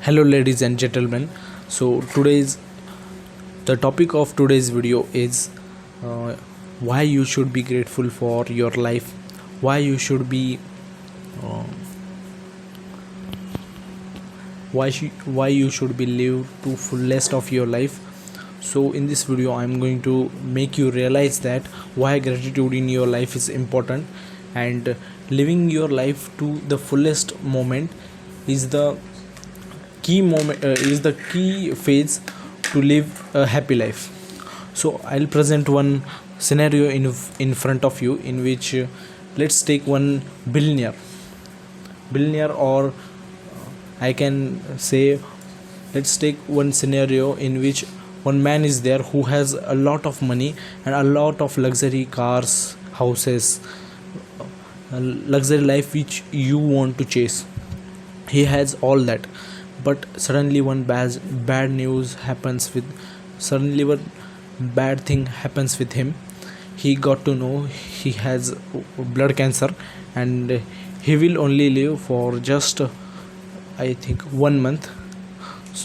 Hello, ladies and gentlemen. So, the topic of today's video is uh, why you should be grateful for your life, why you should be, uh, why you should be live to fullest of your life. So, in this video, I'm going to make you realize that why gratitude in your life is important, and living your life to the fullest moment is the key phase to live a happy life. So I'll present one scenario in front of you, in which let's take one billionaire, or I can say, let's take one scenario in which one man is there who has a lot of money and a lot of luxury cars, houses, a luxury life which you want to chase. He has all that, but suddenly one bad thing happens with him. He got to know he has blood cancer, and he will only live for just I think 1 month,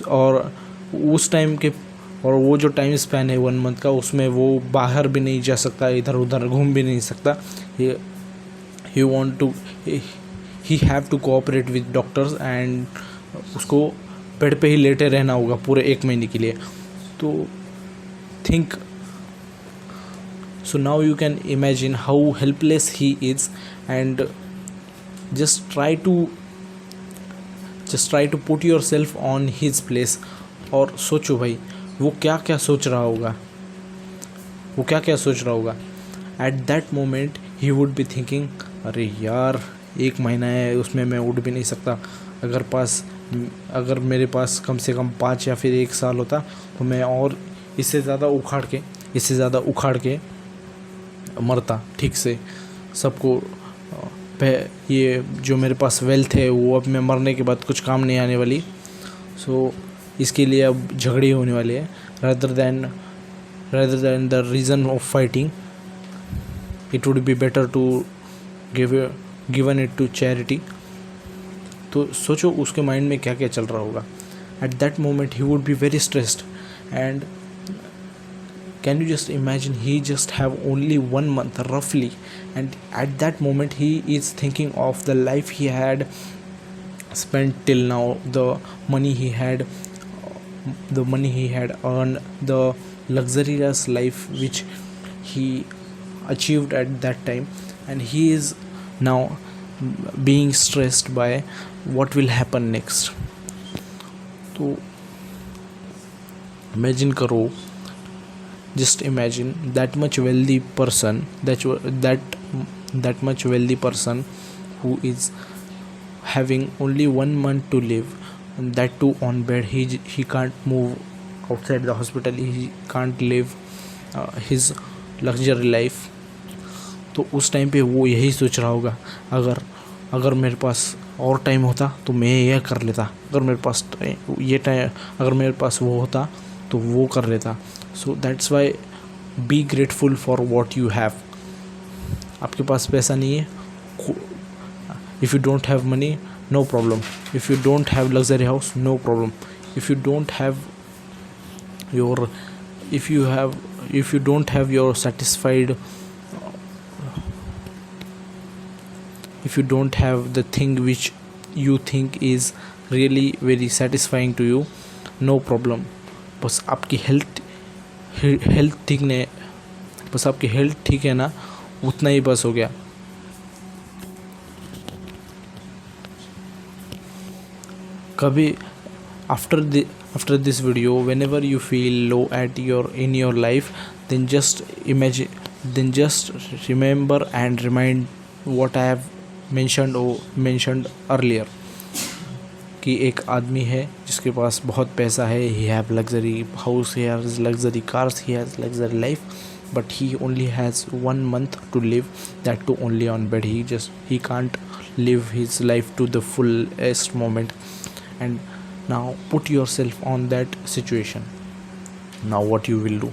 और उस time के और वो जो time span है 1 month का, उसमें वो बाहर भी नहीं जा सकता, इधर उधर घूम भी नहीं सकता. He want to he have to cooperate with doctors, and उसको बेड पे ही लेटे रहना होगा पूरे 1 महीने के लिए. तो think, so now you can imagine how helpless he is, and just try to put yourself on his place. और सोचो भाई, वो क्या क्या सोच रहा होगा. At that moment he would be thinking, अरे यार 1 महीना है, उसमें मैं उठ भी नहीं सकता. अगर मेरे पास कम से कम 5 या फिर 1 साल होता, तो मैं और इससे ज़्यादा उखाड़ के मरता ठीक से. सबको ये जो मेरे पास वेल्थ है वो अब मैं मरने के बाद कुछ काम नहीं आने वाली. सो इसके लिए अब झगड़े होने वाले हैं. rather than the reason of fighting, it would be better to given it to charity. तो सोचो उसके माइंड में क्या क्या चल रहा होगा. At that moment he would be very stressed, and can you just imagine, he just have only 1 month roughly, and at that moment he is thinking of the life he had spent till now, the money he had earned, the luxurious life which he achieved at that time, and he is now being stressed by what will happen next. तो imagine करो, just imagine that much wealthy person, that much wealthy person who is having only 1 month to live, and that too on bed. He can't move outside the hospital, he can't live his luxury life. तो उस time पे वो यही सोच रहा होगा, अगर मेरे पास और टाइम होता तो मैं यह कर लेता, अगर मेरे पास वो होता तो वो कर लेता. So that's why be grateful for what you have. आपके पास पैसा नहीं है, if you don't have money, no problem. If you don't have luxury house, no problem. If you don't have your satisfied, if you don't have the thing which you think is really very satisfying to you, no problem. बस आपकी health ठीक है ना, उतना ही बस हो गया. कभी after this video, whenever you feel low in your life, then just remember and remind what I have mentioned earlier, कि एक आदमी है जिसके पास बहुत पैसा है. he have luxury house, he has luxury cars, he has luxury life, but he only has 1 month to live, that too only on bed. He can't live his life to the fullest moment. And now put yourself on that situation. Now what you will do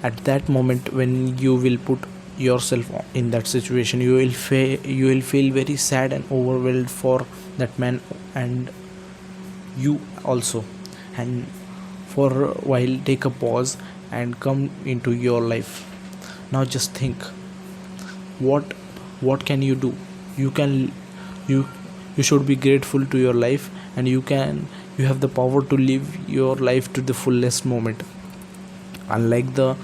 at that moment, when you will put yourself in that situation, you will feel very sad and overwhelmed for that man, and you also. And for a while, take a pause and come into your life. Now just think, what can you do? You can you you should be grateful to your life, and you have the power to live your life to the fullest moment, unlike the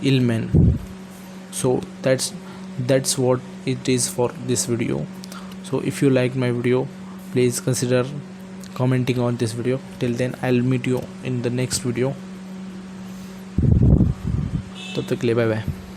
ill man. So that's what it is for this video. So if you like my video, please consider commenting on this video. Till then, I'll meet you in the next video. तब तक के लिए bye bye.